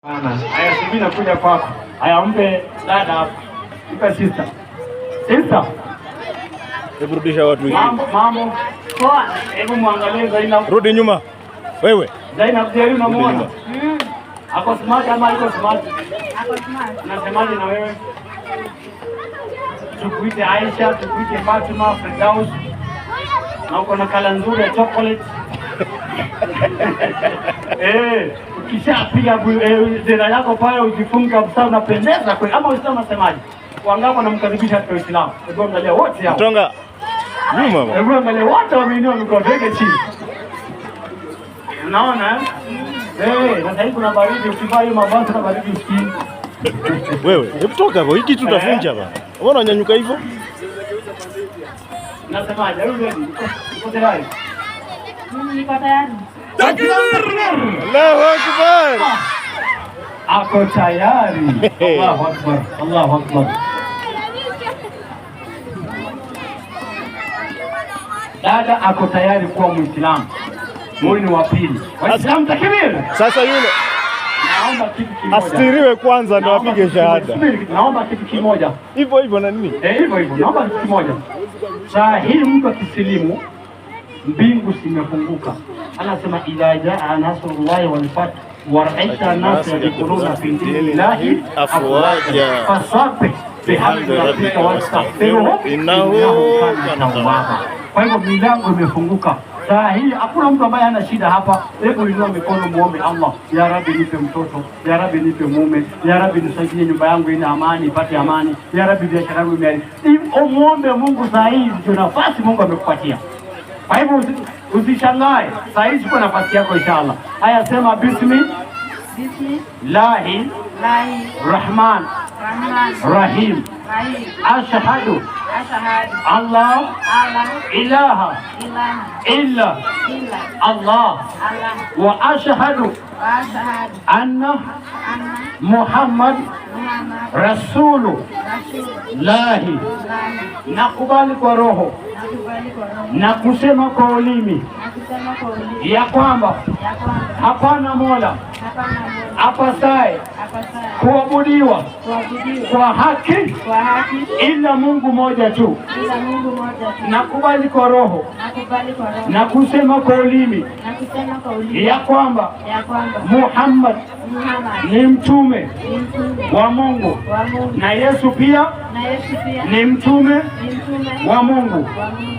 Haya, subiri nakuja kwako. Haya, mpe dada hapo. Mpe sister. Sister. Hebu rudisha watu wengine. Mambo. Poa. Hebu muangalie Zainab. Rudi nyuma. Wewe. Zainab jeri unamuona? Ako smart ama iko smart? Ako smart. Unasemaje na wewe? Tukuite Aisha, tukuite Fatima, Firdaus. Na uko na kala nzuri ya chocolate. Ukishapiga zera yako pale ujifunga kabisa unapendeza kweli. Ama Uislamu unasemaje? Wangapo namkaribisha katika Uislamu. Hebu angalia wote hao. Mtonga. Nyuma. Hebu angalia wote wameinua mikono yake chini. Unaona? Na sasa kuna baridi, ukivaa hiyo mavazi na baridi usikii. Wewe, hebu toka hapo. Hiki kitu utafunja bana. Mbona unanyanyuka hivyo? Nasemaje? Uko tayari? Niko tayari. Takbir! Allahu Akbar! Ako tayari. Allahu Akbar. Allahu Akbar. Dada ako tayari kuwa Muislamu. Wewe ni wa pili. Waislamu takbir. Sasa yule naomba kitu kimoja. Astiriwe kwanza ndio apige shahada. Naomba kitu kimoja. Hivyo na nini? Hivyo. Naomba kitu kimoja. Saa hii mtu akisilimu mbingu zimefunguka. Anasema idha jaa nasrullahi wal fath wa ra'aita an-nasa yadkhuluna fi dinillahi afwaja fasabbih bihamdi rabbika wastaghfirhu innahu kana tawwaba. Kwa hivyo milango imefunguka. Saa hii hakuna mtu ambaye hana shida hapa. Hebu inua mikono muombe Allah, ya Rabbi nipe mtoto, ya Rabbi nipe mume, ya Rabbi nisaidie nyumba yangu ina amani, ipate amani, ya Rabbi biashara yangu imeari. Muombe Mungu saa hii, ndio nafasi Mungu amekupatia. Kwa hivyo usishangae, saa hii chukua nafasi yako inshallah. Haya, sema Bismillahi Rahman Rahim. Ashhadu Allah ilaha illa Allah wa ashhadu anna Muhammad Rasulullahi. Nakubali kwa roho na kusema kwa ulimi ya kwamba hapana mola apasaye kuabudiwa kwa haki ila Mungu moja tu. Nakubali kwa roho na kusema kwa ulimi ya kwamba Muhammad ni mtume wa Mungu na Yesu pia ni mtume wa Mungu.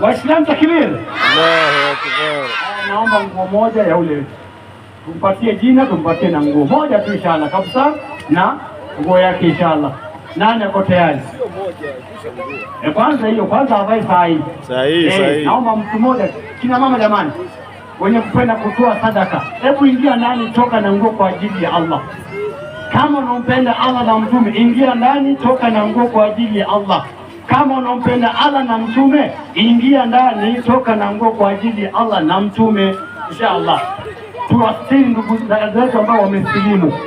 Waislamu takbir. Allahu Akbar. Naomba nguo moja ya ule, tumpatie jina, tumpatie na nguo moja tu inshallah kabisa, na nguo yake inshallah. Nani ako tayari? Kwanza avae sahihi. Naomba mtu mmoja, kina mama jamani, wenye kupenda kutoa sadaka, hebu ingia ndani, toka na nguo kwa ajili ya Allah. Kama unampenda Allah na mtume, ingia ndani, toka na nguo kwa ajili ya Allah. Kama unampenda Allah na mtume, ingia ndani, toka na nguo kwa ajili ya Allah na mtume. Inshallah tuwastiri ndugu zetu ambao wamesilimu,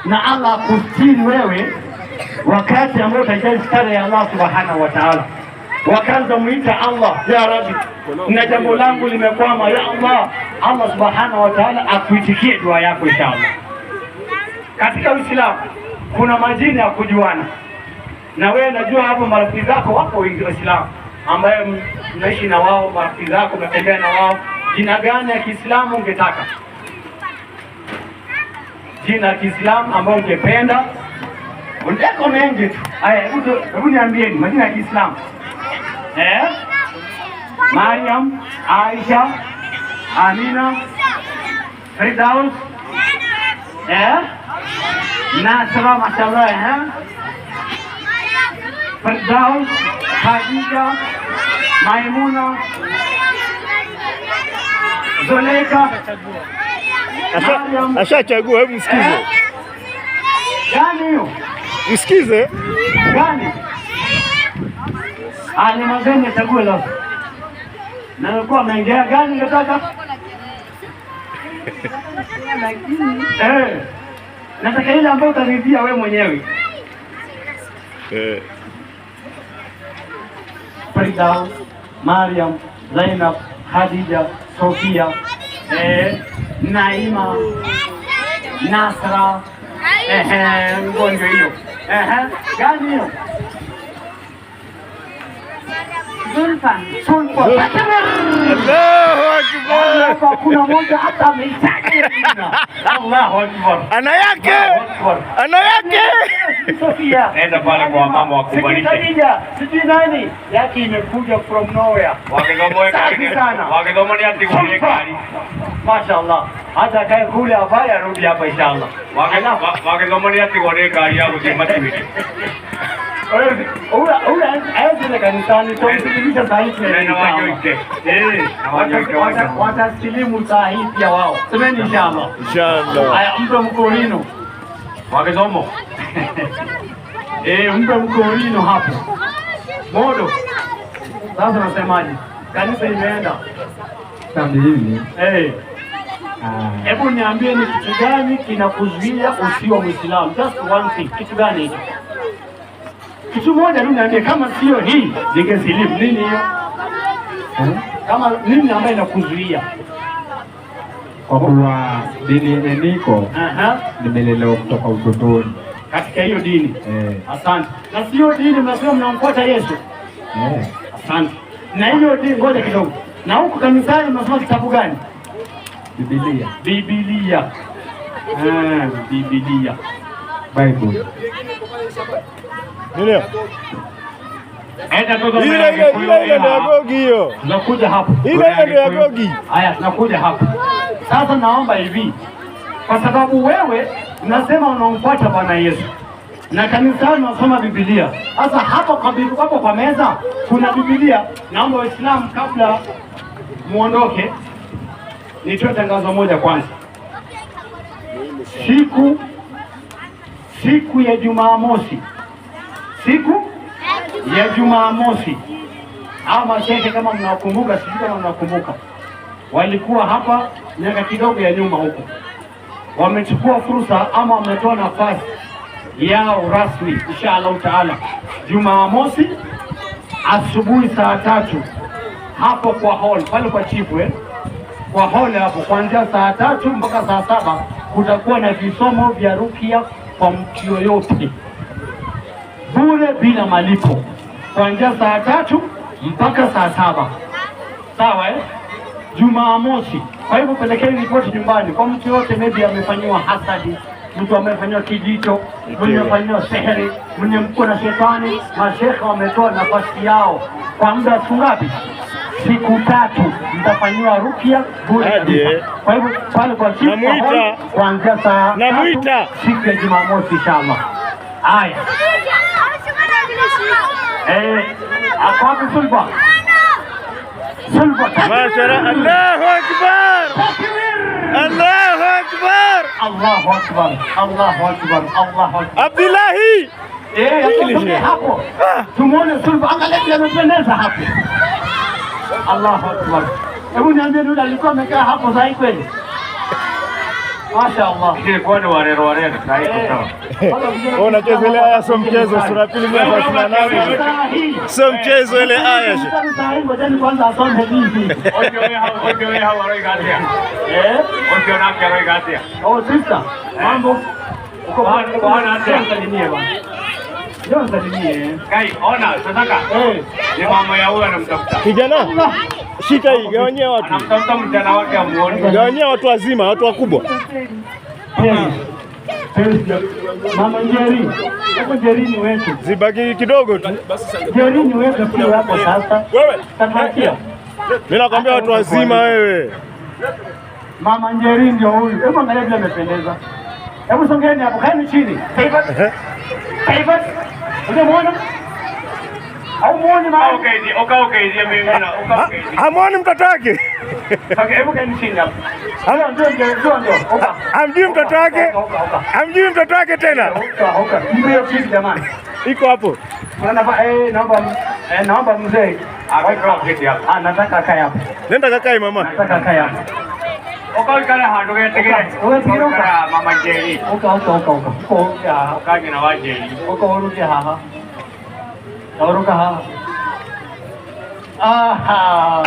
na Allah akustiri wewe wakati ambao utajali stara ya Allah subhanahu wa ta'ala. Wakaanza muita Allah, ya Rabbi, na jambo langu limekwama, ya Allah. Allah subhanahu wa ta'ala akuitikie dua yako inshallah. Katika Uislamu kuna majina ya kujuana, na wewe najua hapo marafiki zako wapo wengi Waislamu ambaye mnaishi na wao, marafiki zako mnatembea na wao. Jina gani ya Kiislamu ungetaka? Jina la Kiislamu ambayo ungependa? Undeko mengi tu. Haya, hebu niambieni majina ya Kiislamu. Maryam, Aisha, Amina, Firdaus, Nasra, mashallah, Firdaus, Khadija, Maimuna, Zulaika. Ashachagua, hebu msikize. Gani hiyo? Msikize. Gani? Ni mageni chague leo. Na nilikuwa naingia gani nataka? Nataka ile ambayo utaridhia wewe mwenyewe. Firdaus, Maryam, Zainab, Khadija, Sofia, Naima, Nasra, Mgonjwa hiyo. Gani hiyo? Zulfa. Allahu Akbar. Kuna moja hata ameitaja. Allahu Akbar. Ana yake. Ana yake. Sofia. Nenda pale kwa mama wakubariki. Sijui nani yake imekuja from nowhere. Wakigoma ni ati kwa gari. Mashaallah. Hata kae kule afanye arudi hapa inshallah. Wakigoma ni ati kwa gari yako kimati. Ule aende kanisani tumsikilisha sahihi. Na wajoite. Watasilimu sahihi pia wao. Semeni inshallah. Inshallah. Haya mpe mkorino. Wakizomo. Mpe mkorino hapo. Modo. Sasa nasemaje? Kanisa imeenda. Hivi. Hebu niambie ni kitu gani kinakuzuia usiwe Muislamu? Just one thing. Kitu gani hicho? Kitu moja tu niambie, kama sio hii ningesilimu. Nini hiyo? Kama nini ambayo inakuzuia? Kwa kuwa dini yenye niko nimelelewa kutoka utotoni katika hiyo dini. Asante. Na sio dini mnasema mnamfuata Yesu. Asante. Na hiyo dini, ngoja kidogo. Na huko kanisani mnasoma kitabu gani? Biblia. Biblia. Biblia. Bible. Ndio. Ile ndio ya Gogi hiyo. Tunakuja hapo. Ile ndio ya Gogi. Haya, tunakuja hapo. Sasa naomba hivi. Kwa sababu wewe unasema unamfuata Bwana Yesu. Na kanisani unasoma Biblia. Sasa hapo kwa meza kuna Biblia. Naomba Waislamu kabla muondoke nitoe tangazo moja kwanza. Siku ya Jumamosi. Siku ya Jumamosi. Ama mashehe kama mnakumbuka, sijui kama mnakumbuka. Walikuwa hapa miaka kidogo ya nyuma huko. Wamechukua fursa ama wametoa nafasi yao rasmi inshallah taala. Jumamosi asubuhi saa 3 hapo kwa hall pale kwa chifu kwa hall hapo kuanzia saa 3 mpaka saa 7 kutakuwa na visomo vya rukia kwa mtu yoyote bure bila malipo kuanzia saa 3 mpaka saa 7. Sawa Jumamosi. Kwa hivyo pelekeni ripoti nyumbani kwa mtu yote maybe amefanywa hasadi, mtu amefanywa kijito, mwenye amefanywa sihiri, mwenye mko na shetani. Mashekhe wametoa nafasi yao kwa muda siku ngapi? Siku 3 mtafanywa rukia bure. Kwa hivyo pale kwa chifu kuanzia saa 3 siku ya Jumamosi inshallah. Haya. Akwapi Sulba? Mashaallah. Allahu Akbar. Allahu Akbar. Allahu Akbar. Allahu Akbar. Allahu Akbar. Abdullahi. Hapo. Tumuone Sulba angalia amependeza hapo. Allahu Akbar. Hebu niambie yule alikuwa amekaa hapo sahi kweli? Mashaallah. Ilikuwa ni warero sahi sawa. Unachezelea aya, sio mchezo. Sura pili 38. Sio mchezo ile aya. Ngoja kwanza asome hivi. Ojo hawa roi gatia. Ojo na kia roi gatia. Oh sister, mambo. Uko bwana salimie bwana. Ndio salimie. Kai, ona, tunataka. Ni mama ya huyo anamtafuta. Kijana. Shika hii, gawanyia watu. Anamtafuta mjana wake amuone. Gawanyia watu wazima, watu wakubwa. Mama Njeri, hapo Njeri ni wetu. Zibaki kidogo tu. Njeri ni wetu sio hapo sasa. Wewe, tamatia. Mimi nakwambia watu wazima wewe. Mama Njeri ndio huyu. Hebu angalia vile amependeza. Hebu songeni hapo, kaeni chini. Kaifa. Unamwona? Au muone mama? Okay, mimi na okay. Hamuoni mtoto wake? Okay, hebu kaeni chini hapo. Ndio. Hamjui mtoto wake? Hamjui mtoto wake tena? Ndio kitu jamani. Iko hapo. Naomba mzee. Nataka akae hapo. Nenda kakae mama. Nataka akae hapo. Okakala hando yetegere. Okakala mama Njeri. Okanye na wajeri. Uruke haha. Uruka haha. Aha.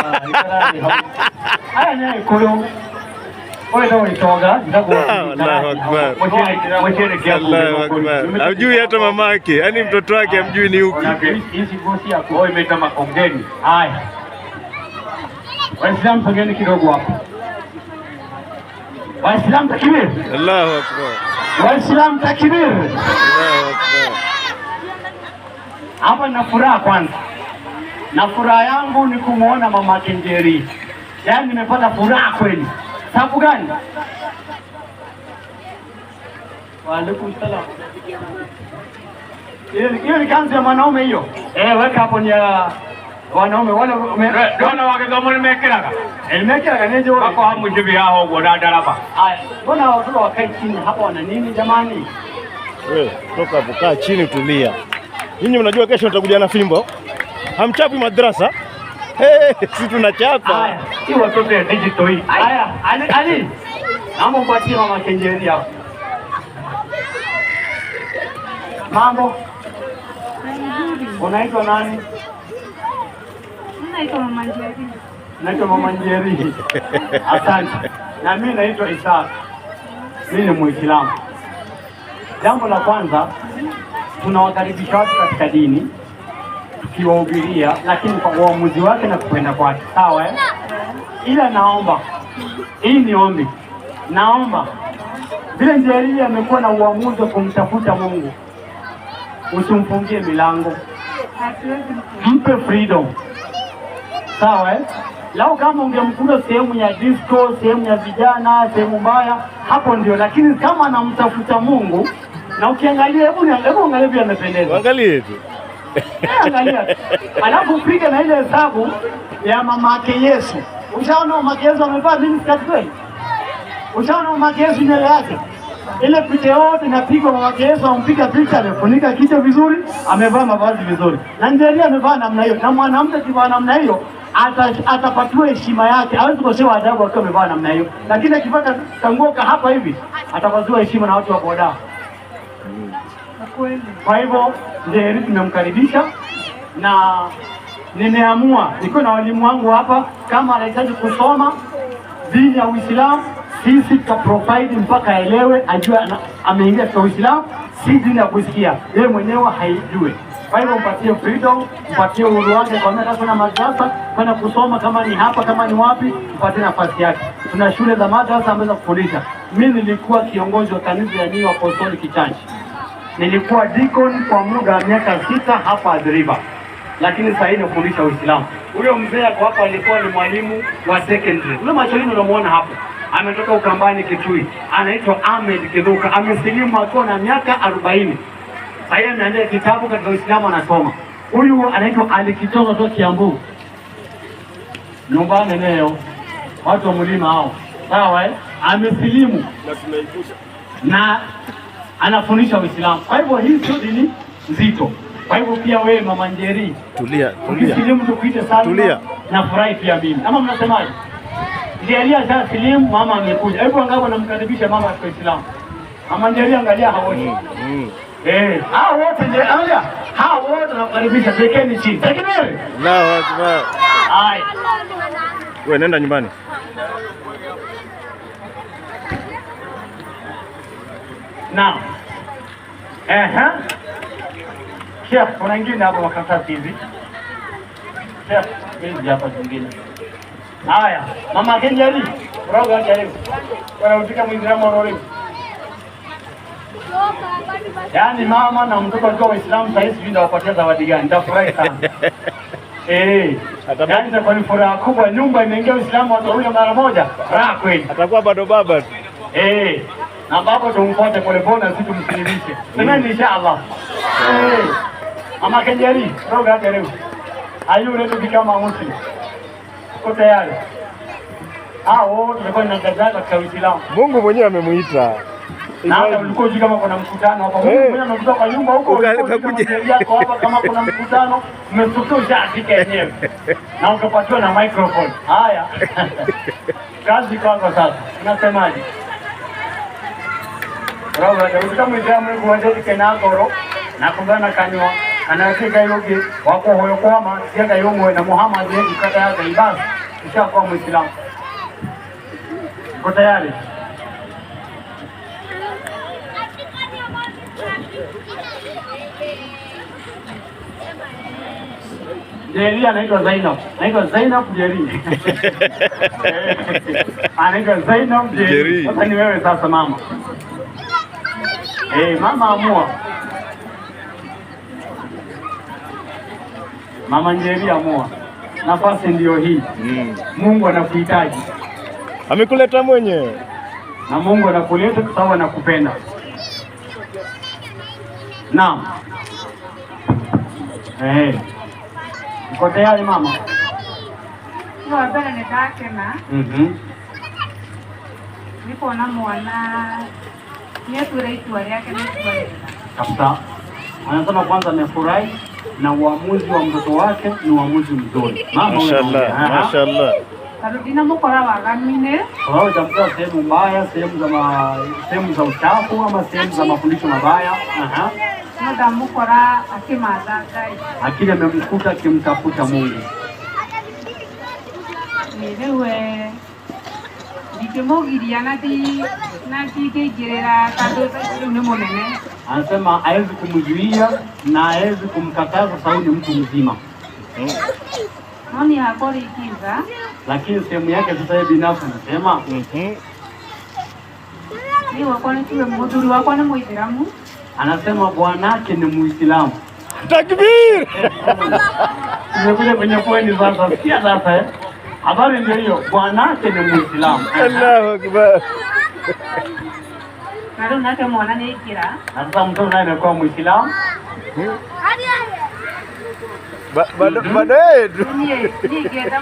Haya naye koyo. Wewe ndio ulitoga, Allahu Akbar. Allahu Akbar. Hajui hata mamake, yaani mtoto wake hamjui ni upi. Hizi gosi yako wewe imetama kongeni. Haya. Waislamu sogeni kidogo hapo. Waislamu takbir. Allahu Akbar. Waislamu takbir. Allahu Akbar. Hapa na furaha kwanza. Na furaha yangu ni kumuona mama Kenjeri. Yaani nimepata furaha kweli. Sababu gani? Wa alaikum salam. Hiyo ni kanzi ya mwanaume hiyo. Weka hapo ni ya wanaume wale Dona wakidomo nimekiraga. Nimekiraga neje wao. Wako hamu jibi hao goda daraba. Haya. Mbona watoto wakae chini hapa wana nini jamani? Wewe toka hapo, kaa chini tulia. Ninyi mnajua kesho nitakuja na fimbo. Hamchapi madrasa? Si tunachapa. Haya, si watoto ya digital hii. Haya, Ali. Naomba mpatie mama Kenjeri hapo. Mambo. Unaitwa nani? Naitwa Mama Njeri. Naitwa Mama Njeri. Asante. Na mimi naitwa Isa. Mimi ni Muislamu. Jambo la kwanza, tunawakaribisha watu katika dini tukiwahubiria, lakini kwa uamuzi wake na kupenda kwake. Sawa eh? Ila naomba, hii ni ombi, naomba vile Njeri amekuwa na uamuzi wa kumtafuta Mungu, usimfungie milango, mpe freedom. Sawa eh? Lao kama ungemkuta sehemu ya disco, sehemu ya vijana, sehemu mbaya, hapo ndio, lakini kama anamtafuta Mungu na ukiangalia, hebu angalia vile amependeza. Angalie tu. Angalia. Alafu piga na ile hesabu ya mama yake Yesu. Ushaona mama yake Yesu amevaa nini skati kweli? Ushaona mama yake Yesu nywele yake? Ile picha yote inapigwa mama yake Yesu, ampiga picha, amefunika kichwa vizuri, amevaa mavazi vizuri. Na Njeri amevaa namna hiyo. Na mwanamke kivaa namna hiyo atapatiwa heshima yake. Hawezi kukosewa adabu akiwa amevaa namna hiyo. Lakini akipata kangoka hapa hivi, atapatiwa heshima na watu wa boda. Kwa hivyo Njeri tumemkaribisha na nimeamua niko na walimu wangu hapa, kama anahitaji kusoma dini ya Uislamu, sisi tuta provide mpaka aelewe, ajue ameingia katika Uislamu, si dini ya kusikia, yeye mwenyewe haijui. Kwa hivyo mpatie freedom, mpatie uhuru wake kwa maana kuna madrasa kwenda kusoma, kama ni hapa kama ni wapi, mpatie nafasi yake. Tuna shule za madrasa ambazo kufundisha. Mimi nilikuwa kiongozi wa kanisa ya New Apostolic Church. Nilikuwa deacon kwa muda wa miaka 6 hapa Adriba, lakini sasa hivi nafundisha Uislamu. Huyo mzee hapo hapa alikuwa ni mwalimu wa secondary. Ule macholini unamuona hapo, ametoka Ukambani Kitui, anaitwa Ahmed Kiduka, amesilimu akiwa na miaka 40. Sasa hivi anaandika kitabu katika Uislamu anasoma. Huyu anaitwa Alikitoka toka Kiambu. Nyumbani leo watu wa mlima hao. Sawa eh? Amesilimu na anafundisha Uislamu. Kwa hivyo hii sio dini nzito. Kwa hivyo pia wewe Mama Njeri, tulia. Ukisilimu tukuite sana. Tulia. Na furahi pia mimi. Ama mnasemaje? Njeri sasa silimu, mama amekuja. Hebu angalau namkaribisha mama kwa Uislamu. Mama Njeri angalia haoni. Hao wote ndio angalia. Hao wote nakaribisha, tekeni chini. Tekeni. Allahu Akbar. Hai. Wewe nenda nyumbani. Naam. Chef, kuna ingine hapo makaratasi hivi. Chef, hizi hapa zingine. Haya, Mama Kenjeri, roga karibu. Unafika Muislamu roho. Yaani mama na mtoto wa Waislamu sasa hivi ndio wapatia zawadi gani? Nitafurahi sana. Yaani kwa ni furaha kubwa, nyumba imeingia Uislamu watu wawili mara moja. Raha kweli. Atakuwa bado baba tu. Na baba tumfuate polepole na sisi tumsilimishe. Semeni inshallah. Mama Kenjeri, roga karibu. Ayu ready to become a Muslim? Uko tayari? Tumekuwa na gaza katika Uislamu. Mungu mwenyewe amemuita. Na hata ulikuwa kama kuna mkutano hapa. Mungu mwenyewe amekuja kwa nyumba huko. Ukakuja hapa kama kuna mkutano, umesukuzwa afika yenyewe. Na ukapatiwa na microphone. Haya. Kazi kwako sasa. Unasemaje? Roga ndio kama Muislamu kuanza kenagoro na kumbana kanywa anafika yogi wako hoyo kwama siaga yomo na Muhammad yeye kata yake ibada kisha kwa Muislamu. Uko tayari? Jeri anaitwa Zainab. Anaitwa Zainab Jeri. Anaitwa Zainab Jeri. Sasa ni wewe sasa mama. Mama amua. Mama Njeri amua. Nafasi ndio hii. Mungu anakuhitaji. Amekuleta mwenyewe. Na Mungu anakuleta kwa sababu anakupenda. Naam. Uko tayari mama? Ndio bado nitakena. Nipo na mwana. Yetu rais wa yake ni kabisa. Anasema kwanza amefurahi na uamuzi wa mtoto wake ni uamuzi mzuri. Mama, mashaallah, mashaallah. Karudina mkora wagamine. Wao jamtoa sehemu mbaya, sehemu za uchafu ama sehemu za mafundisho mabaya. Muda mkora akimadhagai. Akili amemkuta akimtafuta Mungu. Niwe dikimogiria nati kegerera kando ni monene. Anasema hawezi kumzuia na hawezi kumkataza sababu ni mtu mzima. Nani hakori kiza? Lakini sehemu yake sasa yeye binafsi anasema ni wakone tuwe mhudhuri wako ni Muislamu. Anasema bwanake ni Muislamu. Takbir! Nimekuja kwenye pointi sasa. Sikia sasa habari ndio hiyo. Bwanake ni Muislamu. Allahu Akbar. Ndio nake mwana ni ikira. Sasa mtoto naye anakuwa Muislamu. Baadaye ni kenda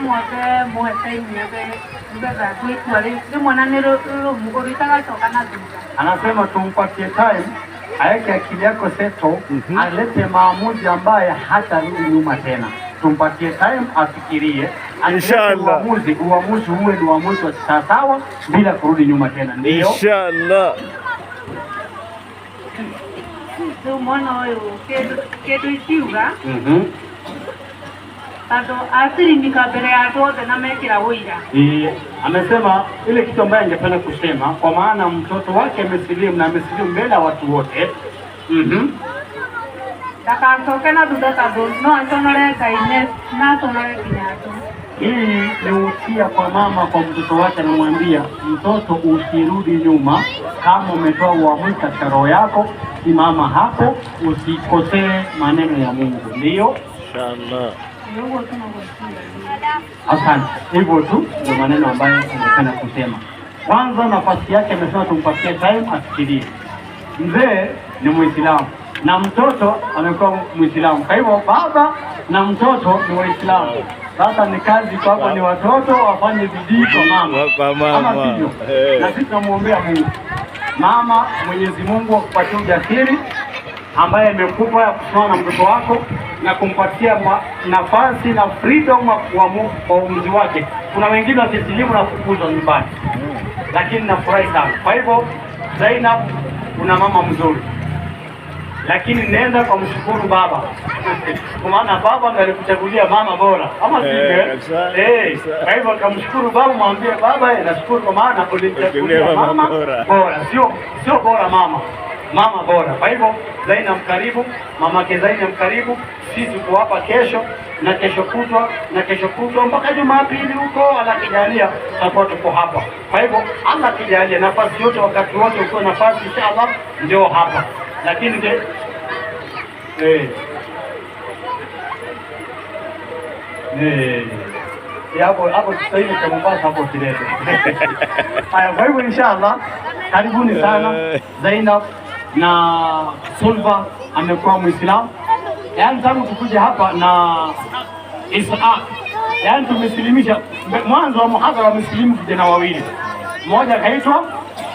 mwete nyebe mbega kuitwale ni mwana nero mugorita toka na duka. Anasema tumpatie time aweke akili yako seto, alete maamuzi ambaye hatarudi nyuma tena. Tumpatie time afikirie, inshallah uamuzi uwe ni uamuzi wa sawa bila kurudi nyuma tena. Ndio inshallah. Ndio mwana huyo kedo isiuga. Tato asiri nikabere atote na mekira wira. Amesema ile kitu ambaye angependa kusema kwa maana mtoto wake amesilimu na amesilimu mbele ya watu wote. Takantoke na dudaka no asonore kaine na sonore kinyato. Hii ni usia kwa mama kwa mtoto wake, anamwambia mtoto usirudi nyuma. Kama umetoa uamuzi katika roho yako, simama hapo, usikosee maneno ya Mungu. Ndio inshallah. Asante. Hivyo tu ndio maneno ambayo angependa kusema. Kwanza nafasi yake amesema tumpatie time afikirie. Mzee ni Muislamu na mtoto amekuwa Muislamu. Kwa hivyo baba na mtoto ni Waislamu. Sasa ni kazi kwako ni watoto wafanye bidii kwa mama. Kama hivyo. Na sisi tunamwombea Mungu. Mama, Mwenyezi Mungu akupatie ujasiri ambaye amekupa ya kusimama na mtoto wako na kumpatia nafasi na freedom wa uamuzi wake. Kuna wengine wasisilimu na kufukuzwa nyumbani. Lakini nafurahi sana. Kwa hivyo Zainab, una mama mzuri. Lakini nenda kwa mshukuru baba. Kwa maana baba ndiye alikuchagulia mama bora. Ama sivyo? Kwa hivyo kamshukuru baba, mwambie baba nashukuru kwa maana ulinichagulia mama bora. Sio bora mama. Mama bora. Kwa hivyo Zainab karibu, mamake Zainab karibu. Sisi tuko hapa kesho na kesho kutwa mpaka Jumapili huko alakijalia tutakuwa tuko hapa. Kwa hivyo Allah kijalia nafasi yote wakati wote uko nafasi inshallah ndio hapa. Lakini hapo sasa hivi kwa Mombasa hapo kilete. Haya, kwa hivyo inshallah karibuni sana. Zainab na Sulva amekuwa Muislamu. Yaani tangu tukuja hapa na Isaac, yaani tumesilimisha. Mwanzo wa muhadhara wamesilimu vijana wawili, mmoja kaitwa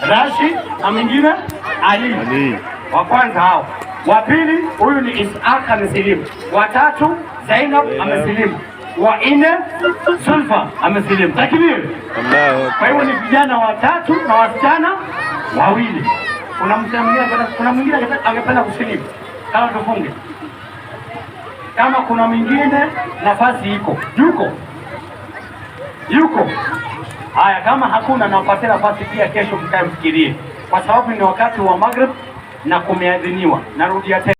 Rashid na mwingine Ali. Wa kwanza hao, wa pili huyu ni Isaac amesilimu, wa tatu Zainab amesilimu, wa nne Sulfa amesilimu. Takbir! Kwa hiyo ni vijana watatu na wasichana wawili. Kuna mwingine angependa kusilimu kama tufunge. Kama kuna mwingine nafasi iko. Yuko. Haya, kama hakuna, nawapatia nafasi pia kesho mkae mfikirie, kwa sababu ni wakati wa Maghrib na kumeadhiniwa. Narudia tena.